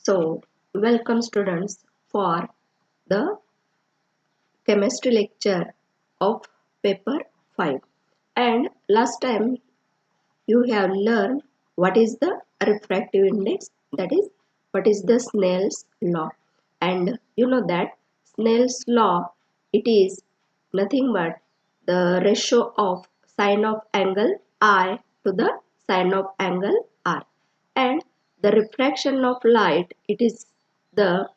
So, welcome students for the chemistry lecture of paper 5. And last time you have learned what is the refractive index, that is what is the Snell's law. And you know that Snell's law, it is nothing but the ratio of sine of angle I to the sine of angle R. And the refraction of light, it is the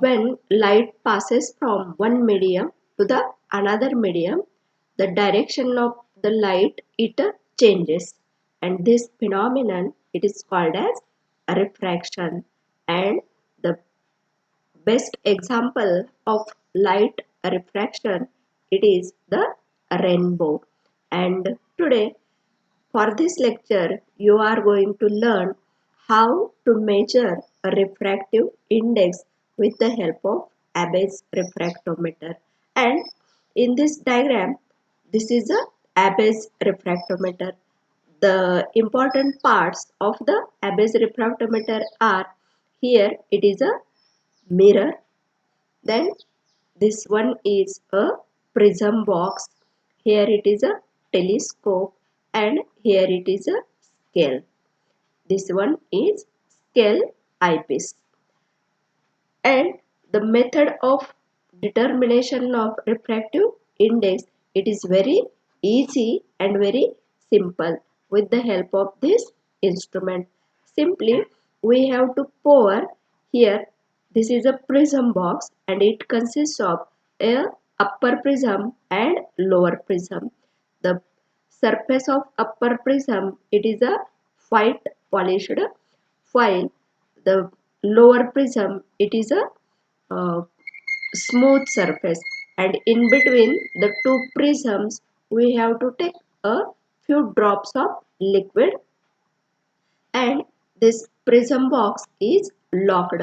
when light passes from one medium to the another medium, the direction of the light it changes, and this phenomenon it is called as refraction. And the best example of light refraction, it is the rainbow. And today for this lecture, you are going to learn how to measure a refractive index with the help of Abbe's refractometer. And in this diagram, this is a Abbe's refractometer. The important parts of the Abbe's refractometer are: here it is a mirror, then this one is a prism box, here it is a telescope, and here it is a scale. This one is scale eyepiece. And the method of determination of refractive index, it is very easy and very simple with the help of this instrument. Simply we have to pour here, this is a prism box and it consists of a upper prism and lower prism. The surface of upper prism, it is a white polished foil. The lower prism, it is a uh, smooth surface, and in between the two prisms we have to take a few drops of liquid, and this prism box is locked,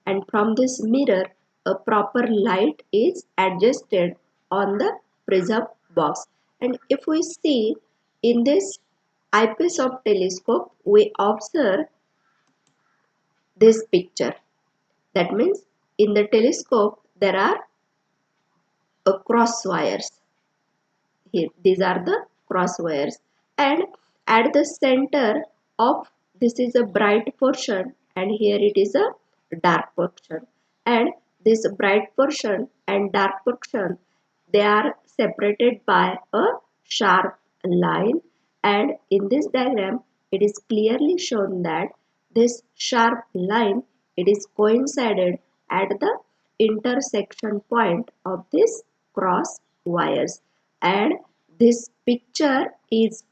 and from this mirror a proper light is adjusted on the prism box. And if we see in this eyepiece of telescope, we observe this picture. That means in the telescope there are cross wires. Here these are the cross wires, and at the center of this is a bright portion and here it is a dark portion, and this bright portion and dark portion, they are separated by a sharp line. And in this diagram it is clearly shown that this sharp line, it is coincided at the intersection point of these cross wires. And this picture is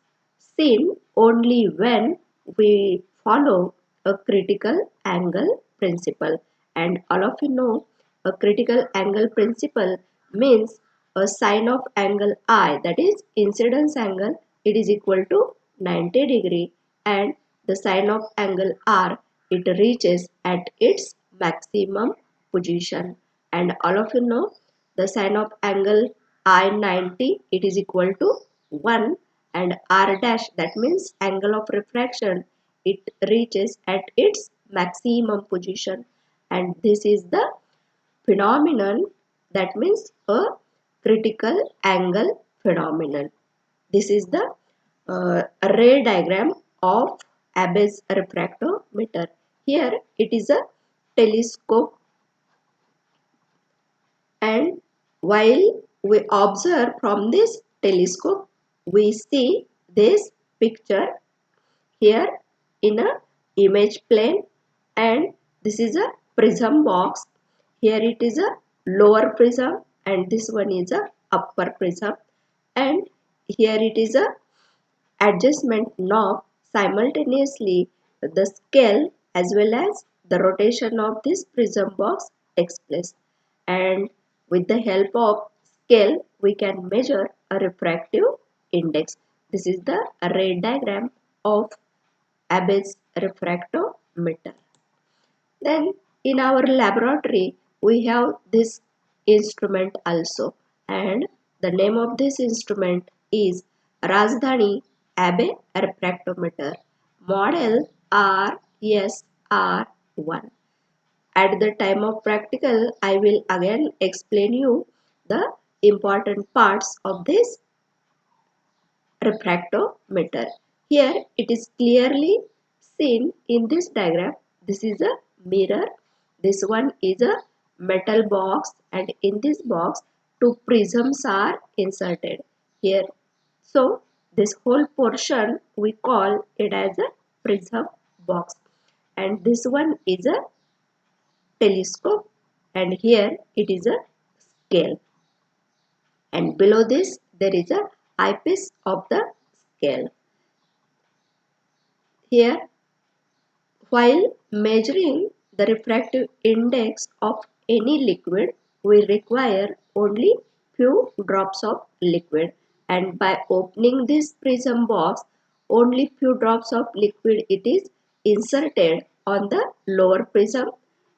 seen only when we follow a critical angle principle. And all of you know a critical angle principle means a sine of angle I, that is incidence angle, it is equal to 90 degree, and the sine of angle R, it reaches at its maximum position. And all of you know the sine of angle I 90, it is equal to 1, and R dash, that means angle of refraction, it reaches at its maximum position. And this is the phenomenon, that means a critical angle phenomenon. This is the ray diagram of Abbe's refractometer. Here it is a telescope, and while we observe from this telescope, we see this picture here in a image plane, and this is a prism box. Here it is a lower prism and this one is a upper prism, and here it is a adjustment knob. Simultaneously the scale as well as the rotation of this prism box takes place, and with the help of scale we can measure a refractive index. This is the ray diagram of Abbe's refractometer. Then in our laboratory we have this instrument also, and the name of this instrument is Rajdhani Abbe refractometer, model RSR1. at the time of practical, I will again explain you the important parts of this refractometer. Here it is clearly seen in this diagram. This is a mirror. This one is a metal box, and in this box two prisms are inserted here. So this whole portion we call it as a prism box, and this one is a telescope, and here it is a scale, and below this there is a eyepiece of the scale. Here, while measuring the refractive index of any liquid, we require only few drops of liquid, and by opening this prism box, only few drops of liquid it is inserted on the lower prism.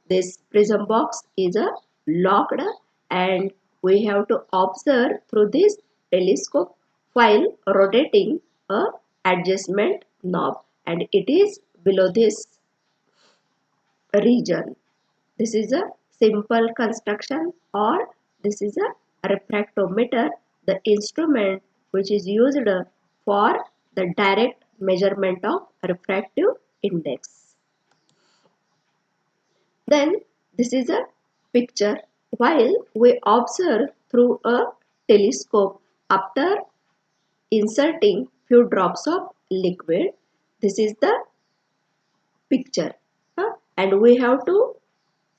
This prism box is a locked, and we have to observe through this telescope while rotating a adjustment knob, and it is below this region. This is a simple construction, or this is a refractometer, the instrument which is used for the direct measurement of refractive index. Then this is a picture while we observe through a telescope after inserting few drops of liquid. This is the picture, and we have to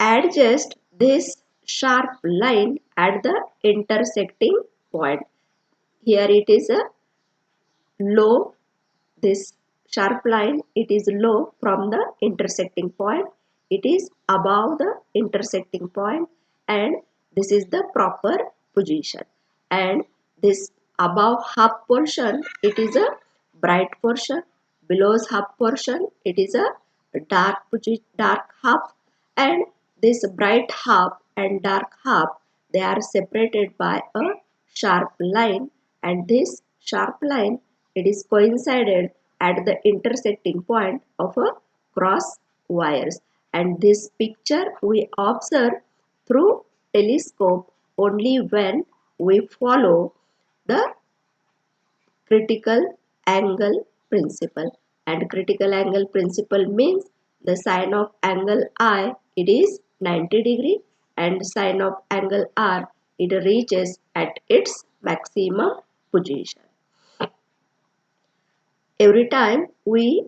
adjust this sharp line at the intersecting point. Here it is a low, this sharp line, it is low from the intersecting point. It is above the intersecting point, and this is the proper position. And this above half portion, it is a bright portion. Below half portion, it is a dark half, and this bright half and dark half, they are separated by a sharp line, and this sharp line, it is coincided at the intersecting point of a cross wires, and this picture we observe through telescope only when we follow the critical angle principle. And critical angle principle means the sine of angle I, it is 90 degree, and sine of angle R, it reaches at its maximum position. Every time we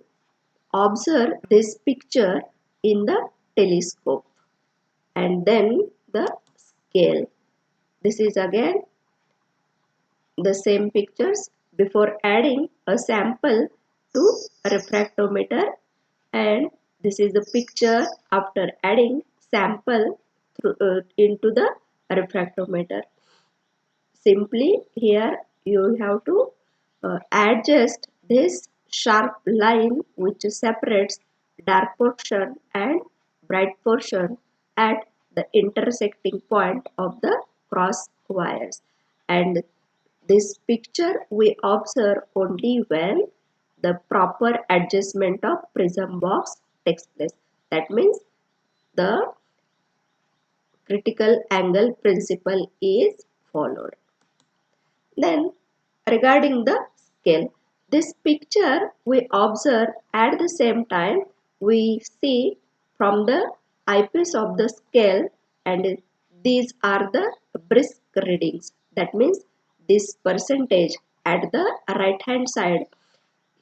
observe this picture in the telescope, and then the scale. This is again the same pictures before adding a sample to a refractometer, and this is the picture after adding sample into the refractometer. Simply here you have to adjust this sharp line which separates dark portion and bright portion at the intersecting point of the cross wires, and this picture we observe only when the proper adjustment of prism box takes place. That means the critical angle principle is followed. Then regarding the scale, this picture we observe at the same time we see from the eyepiece of the scale, and these are the brisk readings. That means this percentage at the right hand side.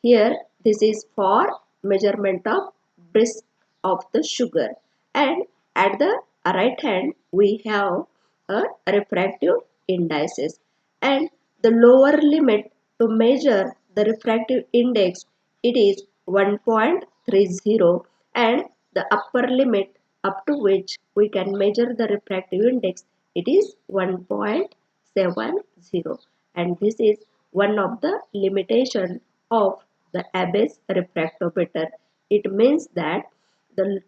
Here this is for measurement of brisk of the sugar, and at the right hand we have a refractive indices, and the lower limit to measure the refractive index, it is 1.30, and the upper limit up to which we can measure the refractive index, it is 1.70, and this is one of the limitation of the Abbe's refractometer. It means that the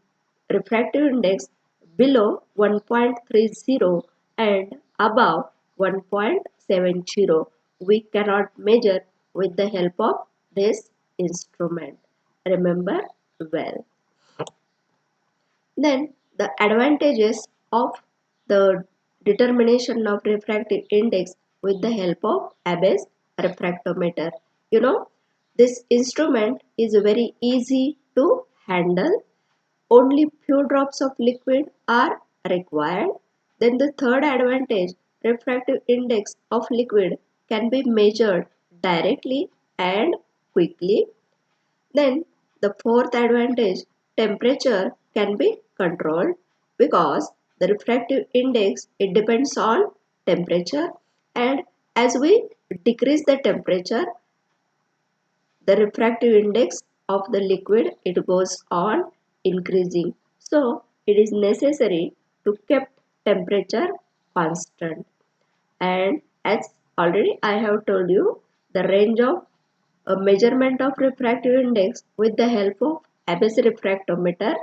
refractive index below 1.30 and above 1.70 we cannot measure with the help of this instrument. Remember well. Then the advantages of the determination of refractive index with the help of Abbe's refractometer. You know, this instrument is very easy to handle. Only few drops of liquid are required. Then the third advantage, refractive index of liquid can be measured directly and quickly. Then the fourth advantage, temperature can be controlled because the refractive index, it depends on temperature, and as we decrease the temperature, the refractive index of the liquid, it goes on increasing. So it is necessary to keep temperature constant. And as already I have told you, the range of a measurement of refractive index with the help of Abbe's refractometer,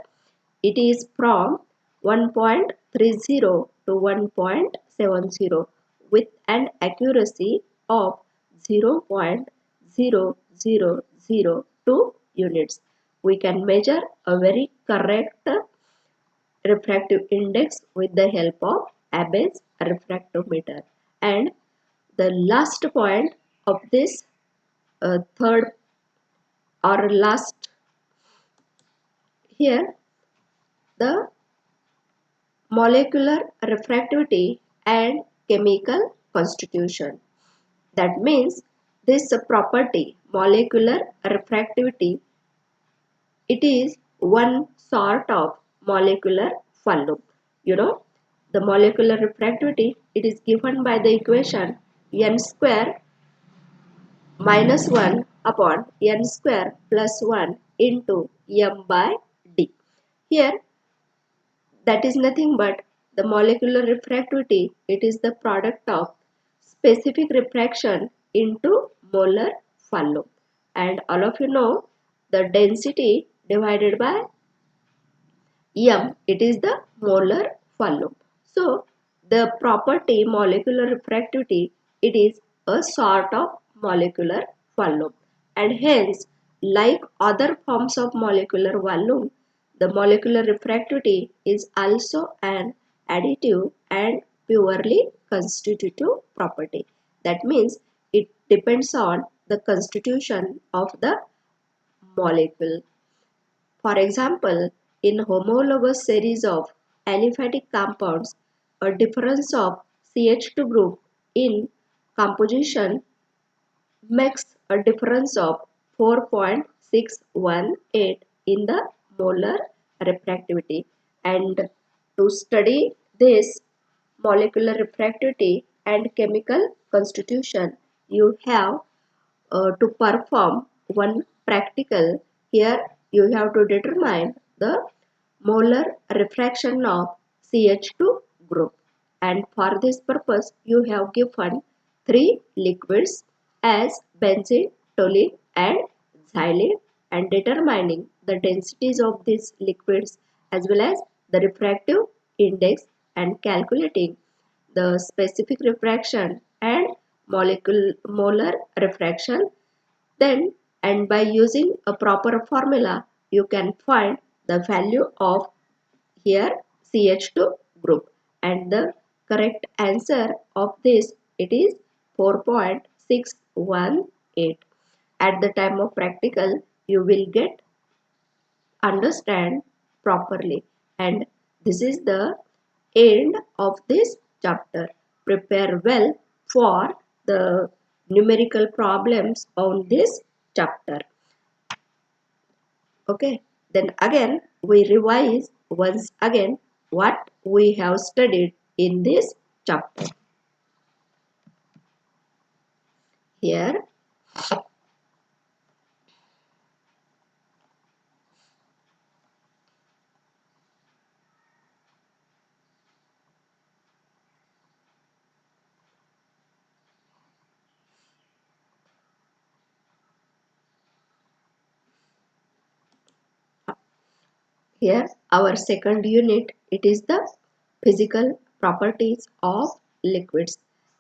it is from 1.30 to 1.70 with an accuracy of 0.0002 units. We can measure a very correct refractive index with the help of Abbe's refractometer. And the last point of this third or last here, the molecular refractivity and chemical constitution. That means this property, molecular refractivity, it is one sort of molecular volume. You know, the molecular refractivity, it is given by the equation n square minus 1 upon n square plus 1 into m by d. Here, that is nothing but the molecular refractivity. It is the product of specific refraction into molar volume. And all of you know the density divided by m, it is the molar volume. So the property molecular refractivity, it is a sort of molecular volume, and hence like other forms of molecular volume, the molecular refractivity is also an additive and purely constitutive property. That means it depends on the constitution of the molecule. For example, in homologous series of aliphatic compounds, a difference of CH2 group in composition makes a difference of 4.618 in the molar refractivity. And to study this molecular refractivity and chemical constitution, you have to perform one practical. Here you have to determine the molar refraction of CH2 group, and for this purpose you have given three liquids as benzene, toluene and xylene, and determining the densities of these liquids as well as the refractive index and calculating the specific refraction and molar refraction. Then, and by using a proper formula, you can find the value of here CH2 group, and the correct answer of this, it is 4.618. At the time of practical, you will get understand properly. And this is the end of this chapter. Prepare well for the numerical problems on this chapter. Okay, then again we revise once again what we have studied in this chapter. Here, here our second unit, it is the physical properties of liquids,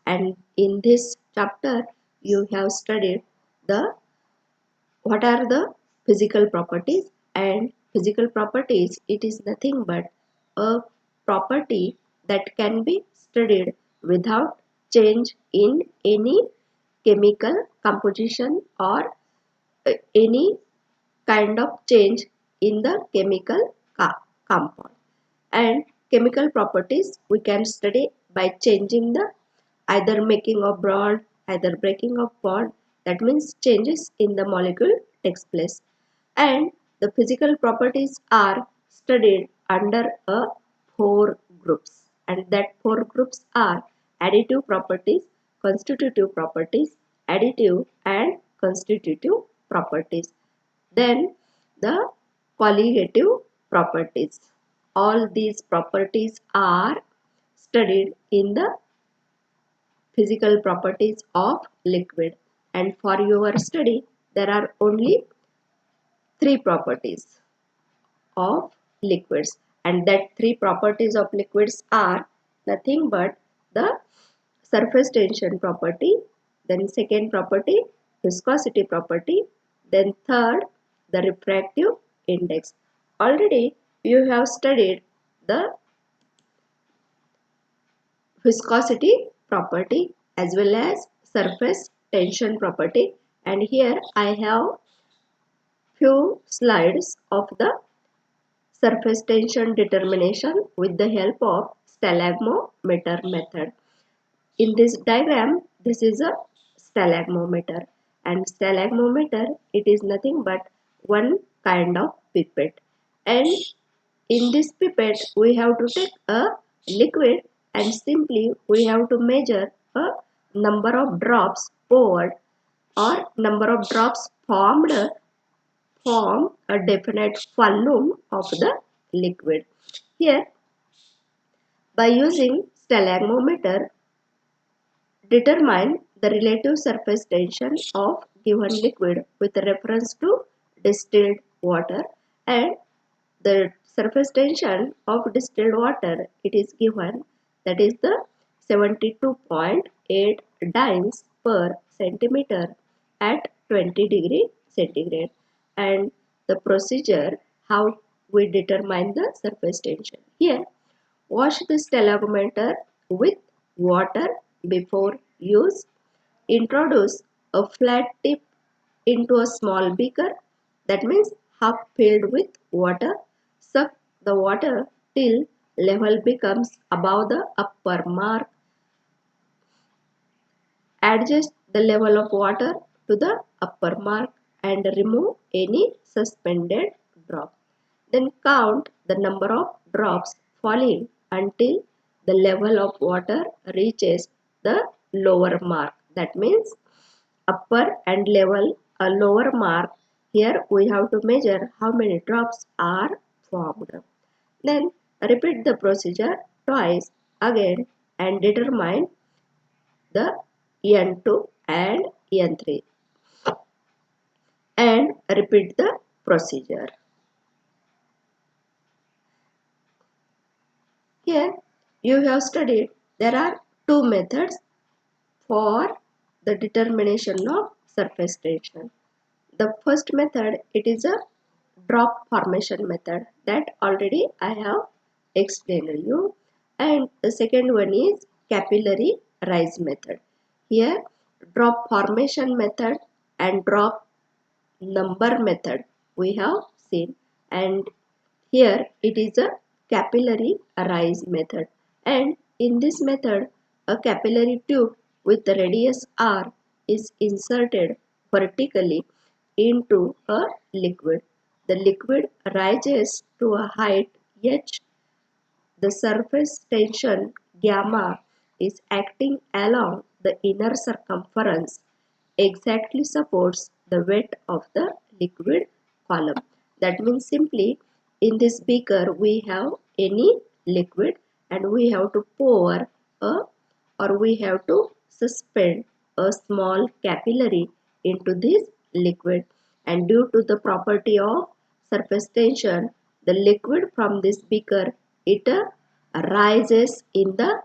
and in this chapter you have studied the what are the physical properties. And physical properties, it is nothing but a property that can be studied without change in any chemical composition or any kind of change in the chemical compound. And chemical properties we can study by changing the either making of bond, either breaking of bond, that means changes in the molecule takes place. And the physical properties are studied under a four groups, and that four groups are additive properties, constitutive properties, additive and constitutive properties. Then the colligative properties. All these properties are studied in the physical properties of liquid, and for your study there are only three properties of liquids, and that three properties of liquids are nothing but the surface tension property, then second property viscosity property, then third the refractive index. Already you have studied the viscosity property as well as surface tension property, and here I have few slides of the surface tension determination with the help of stalagmometer method. In this diagram, this is a stalagmometer, and stalagmometer, it is nothing but one kind of pipette, and in this pipette we have to take a liquid and simply we have to measure a number of drops poured or number of drops form a definite volume of the liquid. Here, by using stalagmometer, determine the relative surface tension of given liquid with reference to distilled water, and the surface tension of distilled water it is given, that is the 72.8 dynes per centimeter at 20 degree centigrade. And the procedure how we determine the surface tension. Here, wash the stalagmometer with water before use. Introduce a flat tip into a small beaker, that means half filled with water. Suck the water till level becomes above the upper mark. Adjust the level of water to the upper mark and remove any suspended drop. Then count the number of drops falling until the level of water reaches the lower mark. That means upper and level a lower mark. Here we have to measure how many drops are formed. Then repeat the procedure twice again and determine the N2 and N3 and repeat the procedure. Here you have studied there are two methods for the determination of surface tension. The first method it is a drop formation method that already I have explained to you, and the second one is capillary rise method. Here drop formation method and drop number method we have seen, and here it is a capillary rise method, and in this method a capillary tube with the radius r is inserted vertically into a liquid. The liquid rises to a height h. The surface tension gamma is acting along the inner circumference exactly supports the weight of the liquid column. That means simply in this beaker we have any liquid and we have to pour a or we have to suspend a small capillary into this liquid, and due to the property of surface tension the liquid from this beaker it rises in the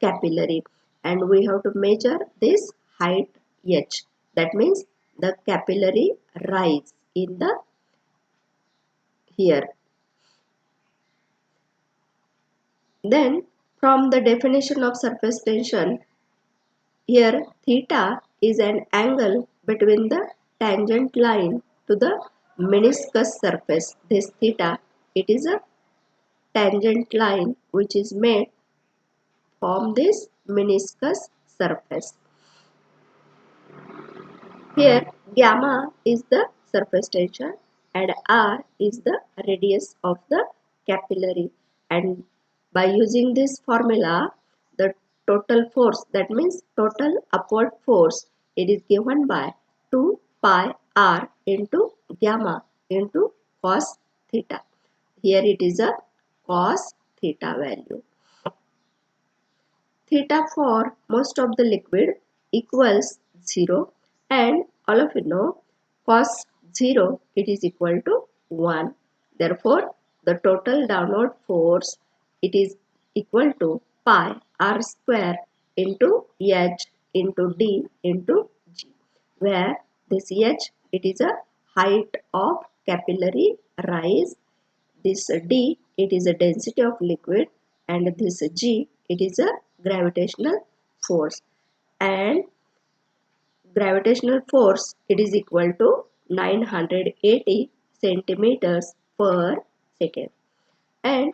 capillary, and we have to measure this height h. That means the capillary rise in the here. Then from the definition of surface tension, here theta is an angle between the tangent line to the meniscus surface. This theta, it is a tangent line which is made from this meniscus surface. Here gamma is the surface tension and r is the radius of the capillary, and by using this formula the total force, that means total upward force, it is given by 2 pi r into gamma into cos theta. Here it is a cos theta value. Theta for most of the liquid equals 0, and all of you know cos 0 it is equal to 1. Therefore the total downward force it is equal to pi r square into h into d into g, where this h it is a height of capillary rise, this d it is a density of liquid, and this g it is a gravitational force, and gravitational force it is equal to 980 centimeters per second. And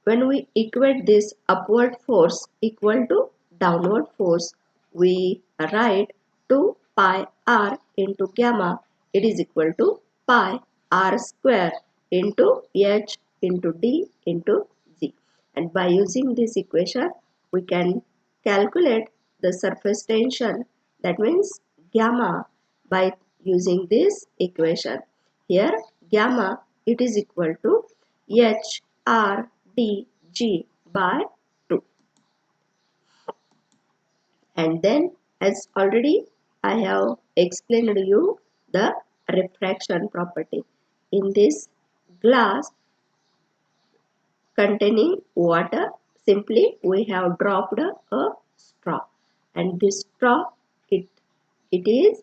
when we equate this upward force equal to downward force, we write 2 pi r into gamma it is equal to pi r square into h into d into g. And by using this equation, we can calculate the surface tension, that means gamma, by using this equation. Here gamma it is equal to h r dg by 2. And then as already I have explained to you the refraction property. In this glass containing water, simply we have dropped a straw, and this straw it is,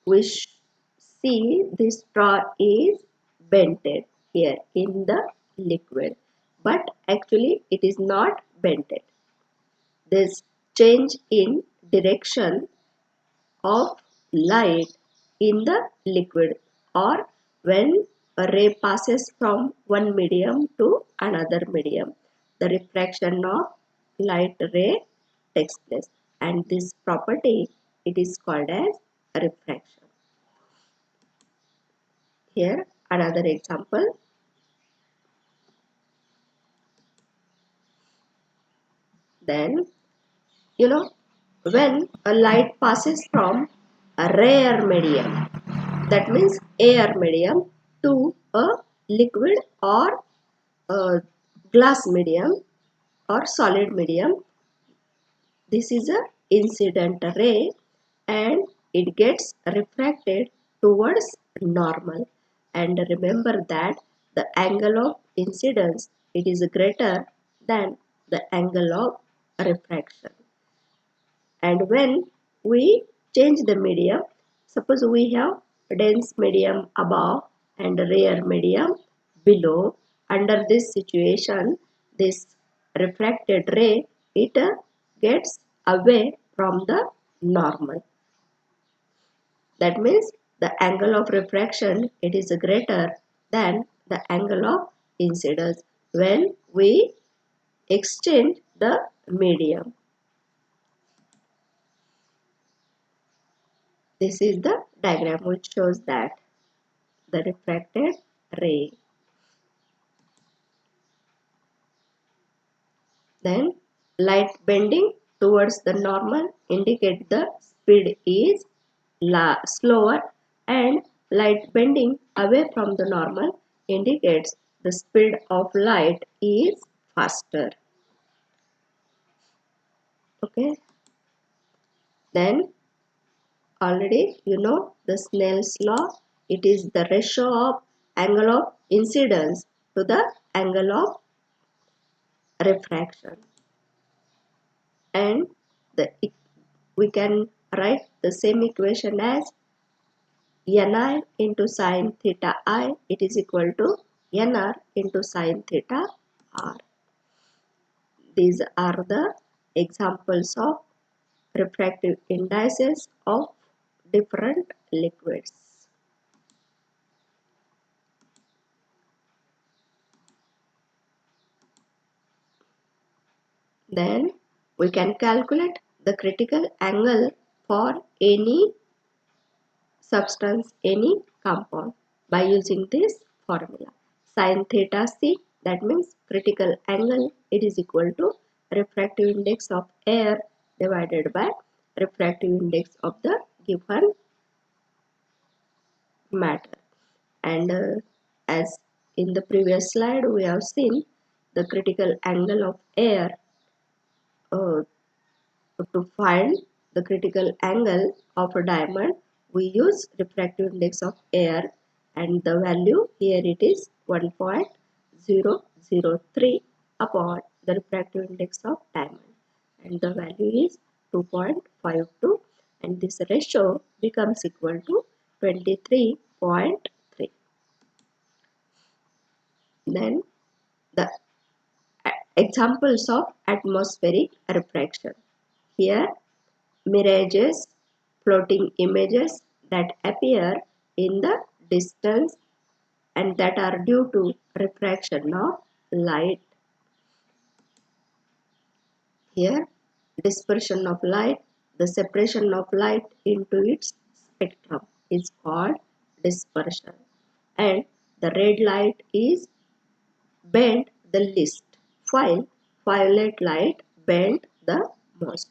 we see this straw is bented here in the liquid, but actually it is not bented. This change in direction of light in the liquid, or when a ray passes from one medium to another medium, the refraction of light ray takes place, and this property it is called as refraction. Here another example. Then when a light passes from a rare medium, that means air medium, to a liquid or a glass medium or solid medium, this is a incident ray and it gets refracted towards normal. And remember that the angle of incidence it is greater than the angle of refraction. And when we change the medium, suppose we have dense medium above and rare medium below, under this situation this refracted ray it gets away from the normal. That means the angle of refraction it is greater than the angle of incidence when we exchange the medium. This is the diagram which shows that the refracted ray. Then light bending towards the normal indicate the speed is slower, and light bending away from the normal indicates the speed of light is faster. Okay. Then already you know the Snell's law. It is the ratio of angle of incidence to the angle of refraction, and we can write the same equation as ni into sine theta I it is equal to nr into sin theta r. These are the examples of refractive indices of different liquids. Then we can calculate the critical angle for any substance, any compound by using this formula. Sin theta c, that means critical angle, it is equal to refractive index of air divided by refractive index of the given matter. And as in the previous slide we have seen, the critical angle of air, uh, to find the critical angle of a diamond we use refractive index of air, and the value here it is 1.003 upon the refractive index of diamond, and the value is 2.52, and this ratio becomes equal to 23.3. Then the examples of atmospheric refraction. Here mirages, floating images that appear in the distance and that are due to refraction of light. Here dispersion of light, the separation of light into its spectrum is called dispersion, and the red light is bent the least, while violet light bent the most.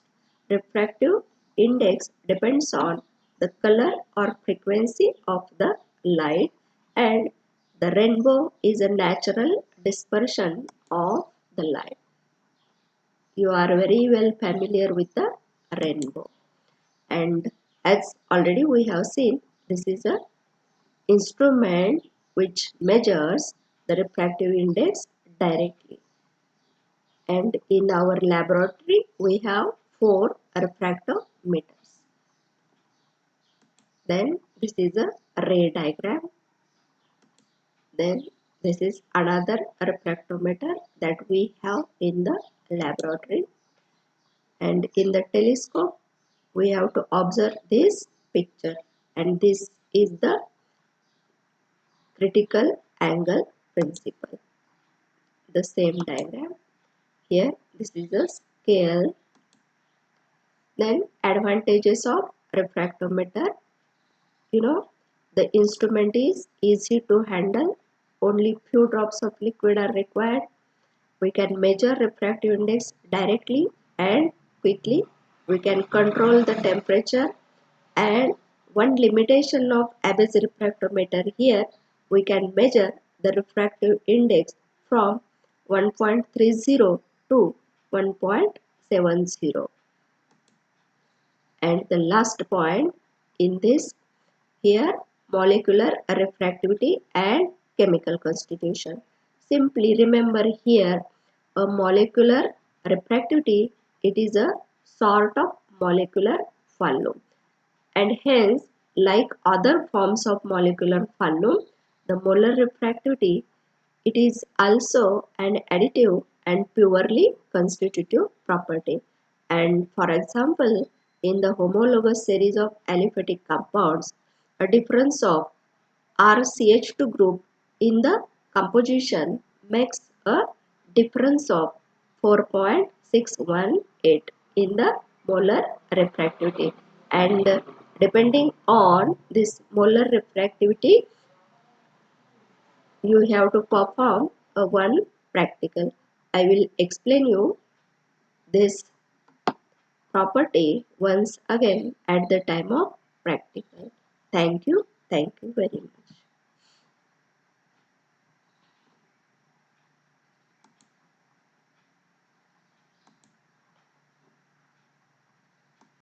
Refractive index depends on the color or frequency of the light, and the rainbow is a natural dispersion of the light. You are very well familiar with the rainbow, and as already we have seen, this is a instrument which measures the refractive index directly. And in our laboratory we have 4 refractometers. Then this is a ray diagram. Then this is another refractometer that we have in the laboratory, and in the telescope we have to observe this picture, and this is the critical angle principle. The same diagram here, this is the scale. Then advantages of refractometer, the instrument is easy to handle, only few drops of liquid are required. We can measure refractive index directly and quickly. We can control the temperature, and one limitation of Abbe's refractometer here, we can measure the refractive index from 1.30 to 1.70. And the last point in this, here molecular refractivity and chemical constitution. Simply remember here, a molecular refractivity, it is a sort of molecular volume, and hence like other forms of molecular volume, the molar refractivity, it is also an additive and purely constitutive property. And for example, in the homologous series of aliphatic compounds, a difference of RCH2 group in the composition makes a difference of 4.618 in the molar refractivity, and depending on this molar refractivity you have to perform a one practical. I will explain you this property once again at the time of practical. Thank you very much.